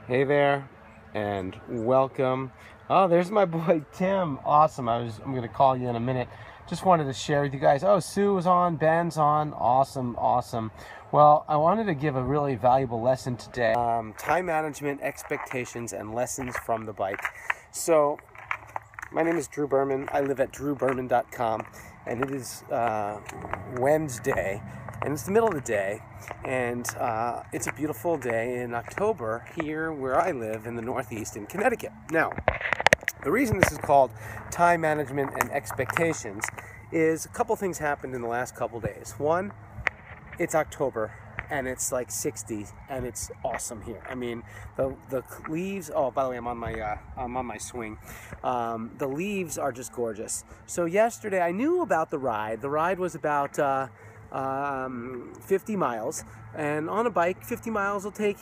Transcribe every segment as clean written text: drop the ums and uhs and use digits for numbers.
Hey there, and welcome. Oh, there's my boy Tim. Awesome. I'm gonna call you in a minute. Just wanted to share with you guys. Oh, Sue was on, Ben's on. Awesome, awesome. Well, I wanted to give a really valuable lesson today. Time management, expectations, and lessons from the bike. So, my name is Drew Berman. I live at drewberman.com, and it is Wednesday, and it's the middle of the day, and it's a beautiful day in October here where I live in the Northeast in Connecticut. Now, the reason this is called time management and expectations is a couple things happened in the last couple days. One, it's October and it's like 60 and it's awesome here. I mean, the leaves. Oh, by the way, I'm on my swing. The leaves are just gorgeous. So yesterday I knew about the ride. The ride was about 50 miles, and on a bike, 50 miles will take,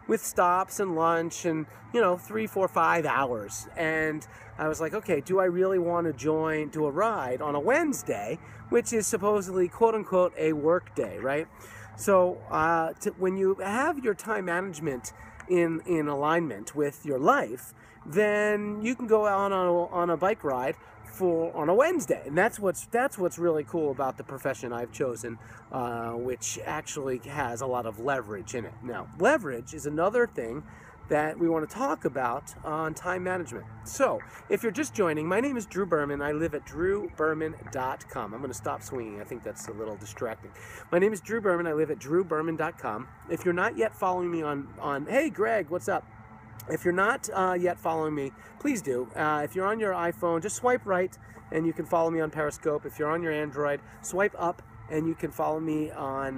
with stops and lunch and 3, 4, 5 hours. And I was like, okay, do I really want to do a ride on a Wednesday, which is supposedly quote unquote a work day, right? So when you have your time management in alignment with your life, then you can go out on a bike ride on a Wednesday, and that's what's really cool about the profession I've chosen, which actually has a lot of leverage in it. Now, leverage is another thing that we want to talk about on time management. So, if you're just joining, my name is Drew Berman. I live at drewberman.com. I'm going to stop swinging. I think that's a little distracting. My name is Drew Berman. I live at drewberman.com. If you're not yet following me on hey, Greg, what's up? If you're not yet following me, please do. If you're on your iPhone, just swipe right and you can follow me on Periscope. If you're on your Android, swipe up and you can follow me on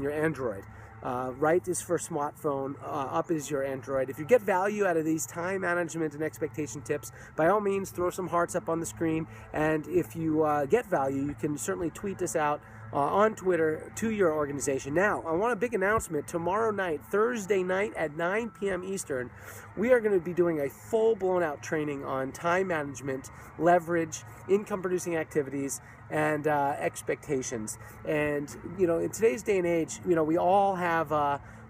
your Android. Right is for smartphone, up is your Android. If you get value out of these time management and expectation tips, by all means, throw some hearts up on the screen. And if you get value, you can certainly tweet us out on Twitter to your organization. Now, I want a big announcement. Tomorrow night, Thursday night at 9 p.m. Eastern, we are going to be doing a full blown out training on time management, leverage, income producing activities, and expectations. And in today's day and age, we all have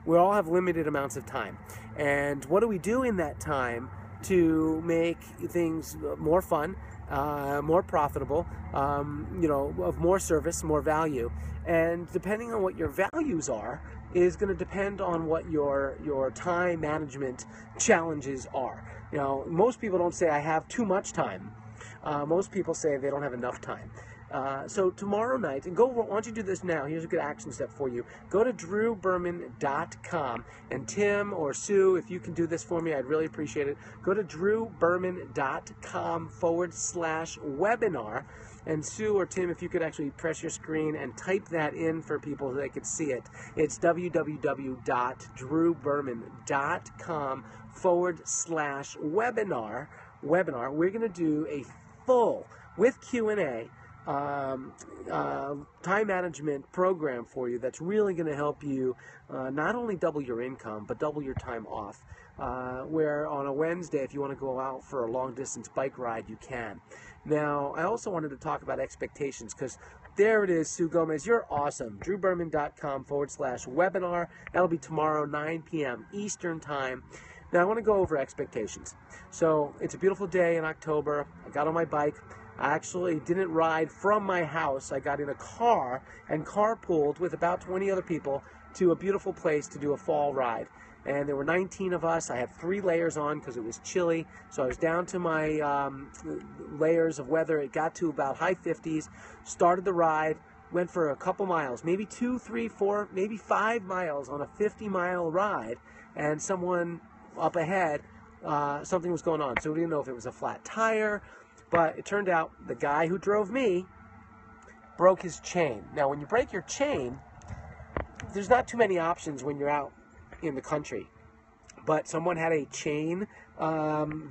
limited amounts of time. And what do we do in that time to make things more fun, more profitable, of more service, more value? And depending on what your values are is going to depend on what your time management challenges are. Most people don't say I have too much time. Most people say they don't have enough time. So tomorrow night, and why don't you do this now? Here's a good action step for you. Go to drewberman.com, and Tim or Sue, if you can do this for me, I'd really appreciate it. Go to drewberman.com/webinar, and Sue or Tim, if you could actually press your screen and type that in for people so they could see it. It's www.drewberman.com/webinar. We're going to do a full, with Q&A, time management program for you that's really going to help you not only double your income, but double your time off. Where on a Wednesday, if you want to go out for a long distance bike ride, you can. Now, I also wanted to talk about expectations, because there it is, Sue Gomez, you're awesome. drewberman.com/webinar. That'll be tomorrow, 9 p.m. Eastern Time. Now, I want to go over expectations. So, it's a beautiful day in October. I got on my bike. I actually didn't ride from my house. I got in a car and carpooled with about 20 other people to a beautiful place to do a fall ride. And there were 19 of us. I had 3 layers on because it was chilly. So I was down to my layers of weather. It got to about high 50s. Started the ride. Went for a couple miles, maybe 2, 3, 4, maybe 5 miles on a 50-mile ride. And someone up ahead, something was going on. So we didn't know if it was a flat tire. But it turned out the guy who drove me broke his chain. Now, when you break your chain, there's not too many options when you're out in the country. But someone had a chain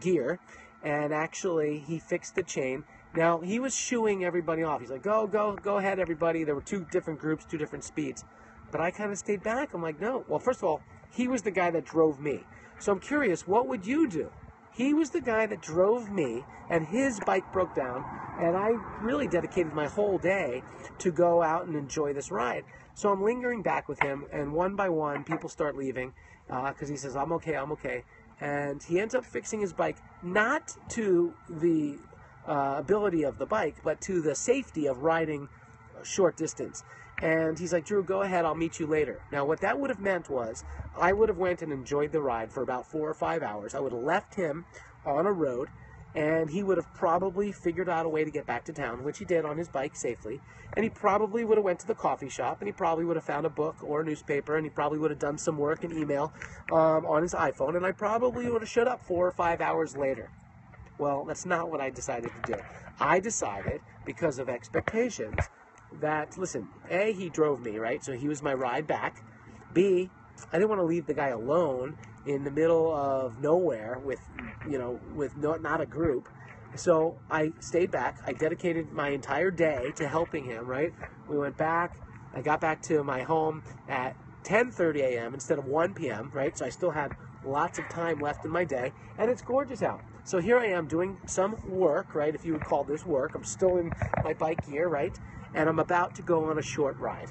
gear, and actually he fixed the chain. Now, he was shooing everybody off. He's like, go ahead, everybody. There were 2 different groups, 2 different speeds. But I kind of stayed back. I'm like, no. Well, first of all, he was the guy that drove me. So I'm curious, what would you do He was the guy that drove me, and his bike broke down, and I really dedicated my whole day to go out and enjoy this ride. So I'm lingering back with him, and one by one, people start leaving because he says, I'm okay, I'm okay. And he ends up fixing his bike, not to the ability of the bike, but to the safety of riding a short distance. And he's like, Drew, go ahead, I'll meet you later. Now, what that would have meant was I would have went and enjoyed the ride for about 4 or 5 hours. I would have left him on a road, and he would have probably figured out a way to get back to town, which he did on his bike safely. And he probably would have went to the coffee shop, and he probably would have found a book or a newspaper, and he probably would have done some work and email on his iPhone, and I probably would have showed up 4 or 5 hours later. Well, that's not what I decided to do. I decided, because of expectations, that, listen, A, he drove me, right? So he was my ride back. B, I didn't want to leave the guy alone in the middle of nowhere with not a group. So I stayed back. I dedicated my entire day to helping him, right? We went back. I got back to my home at 10:30 a.m. instead of 1 p.m., right? So I still had lots of time left in my day, and it's gorgeous out. So here I am doing some work, right? If you would call this work. I'm still in my bike gear, right? And I'm about to go on a short ride.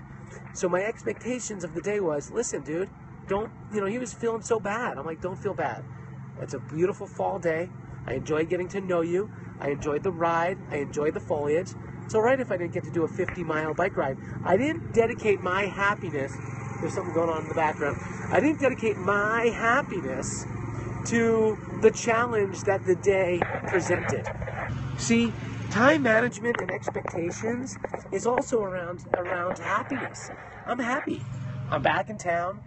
So my expectations of the day was, listen, dude, he was feeling so bad. I'm like, don't feel bad. It's a beautiful fall day. I enjoyed getting to know you. I enjoyed the ride. I enjoyed the foliage. It's all right if I didn't get to do a 50-mile bike ride. I didn't dedicate my happiness. There's something going on in the background. I didn't dedicate my happiness to the challenge that the day presented. See, time management and expectations is also around happiness. I'm happy. I'm back in town.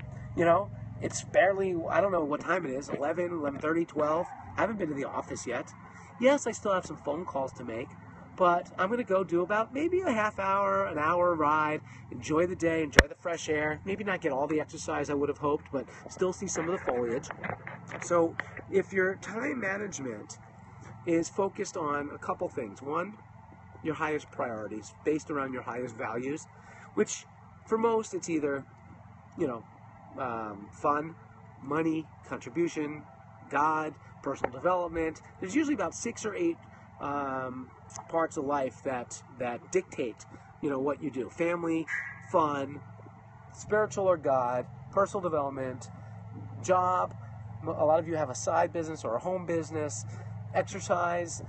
It's barely, I don't know what time it is, 11, 11:30, 12. I haven't been to the office yet. Yes, I still have some phone calls to make, but I'm going to go do about maybe a half hour, an hour ride, enjoy the day, enjoy the fresh air, maybe not get all the exercise I would have hoped, but still see some of the foliage. So if your time management is focused on a couple things. One, your highest priorities, based around your highest values, which for most it's either, fun, money, contribution, God, personal development. There's usually about 6 or 8 parts of life that dictate, what you do. Family, fun, spiritual or God, personal development, job. A lot of you have a side business or a home business, exercise,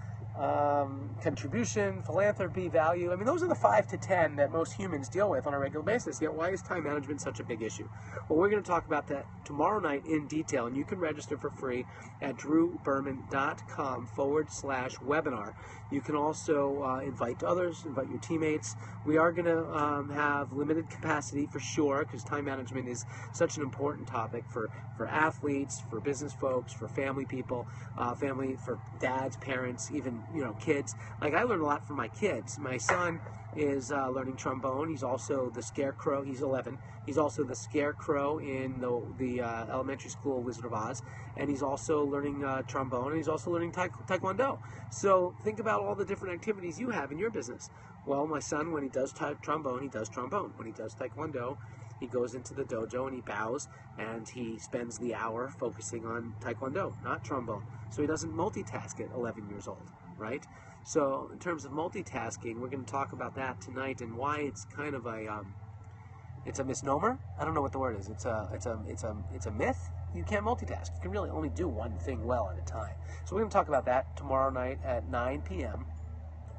contribution, philanthropy, value. I mean, those are the 5 to 10 that most humans deal with on a regular basis. Yet, why is time management such a big issue? Well, we're going to talk about that tomorrow night in detail, and you can register for free at drewberman.com/webinar. You can also invite others, invite your teammates. We are going to have limited capacity for sure, because time management is such an important topic for athletes, for business folks, for family people, for dads, parents, even kids. Like, I learn a lot from my kids. My son is learning trombone. He's also the scarecrow. He's 11. He's also the scarecrow in the elementary school Wizard of Oz, and he's also learning trombone, and he's also learning taekwondo. So think about all the different activities you have in your business. Well, my son, when he does trombone, he does trombone. When he does taekwondo, he goes into the dojo and he bows, and he spends the hour focusing on taekwondo, not trombone. So he doesn't multitask at 11 years old, right? So in terms of multitasking, we're going to talk about that tonight and why it's kind of it's a misnomer. I don't know what the word is. It's a myth. You can't multitask. You can really only do one thing well at a time. So we're going to talk about that tomorrow night at 9 p.m.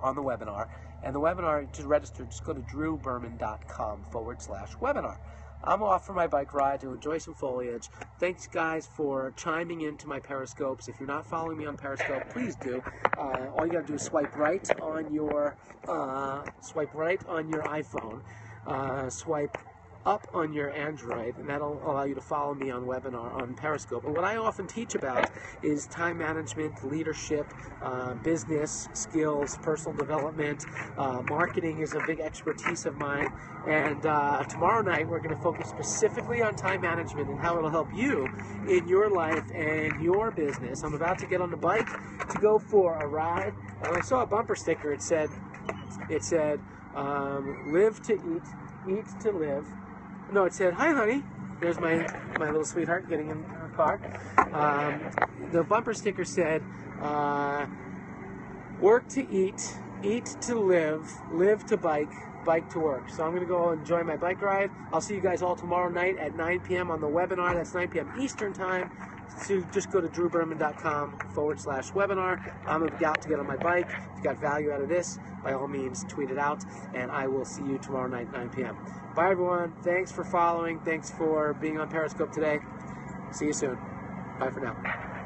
on the webinar. And the webinar, to register, just go to drewberman.com/webinar. I'm off for my bike ride to enjoy some foliage. Thanks, guys, for chiming into my Periscopes. If you're not following me on Periscope, please do. All you got to do is swipe right on your iPhone. Swipe up on your Android, and that'll allow you to follow me on webinar on Periscope. And what I often teach about is time management, leadership, business skills, personal development. Marketing is a big expertise of mine. And tomorrow night we're going to focus specifically on time management and how it'll help you in your life and your business. I'm about to get on the bike to go for a ride, and I saw a bumper sticker. It said live to eat, eat to live. No, it said, hi, honey. there's my little sweetheart getting in her car. The bumper sticker said, work to eat, eat to live, live to bike, bike to work. So I'm going to go enjoy my bike ride. I'll see you guys all tomorrow night at 9 p.m. on the webinar. That's 9 p.m. Eastern Time. So just go to drewberman.com/webinar. I'm about to get on my bike. If you got value out of this, by all means, tweet it out. And I will see you tomorrow night, 9 p.m. Bye, everyone. Thanks for following. Thanks for being on Periscope today. See you soon. Bye for now.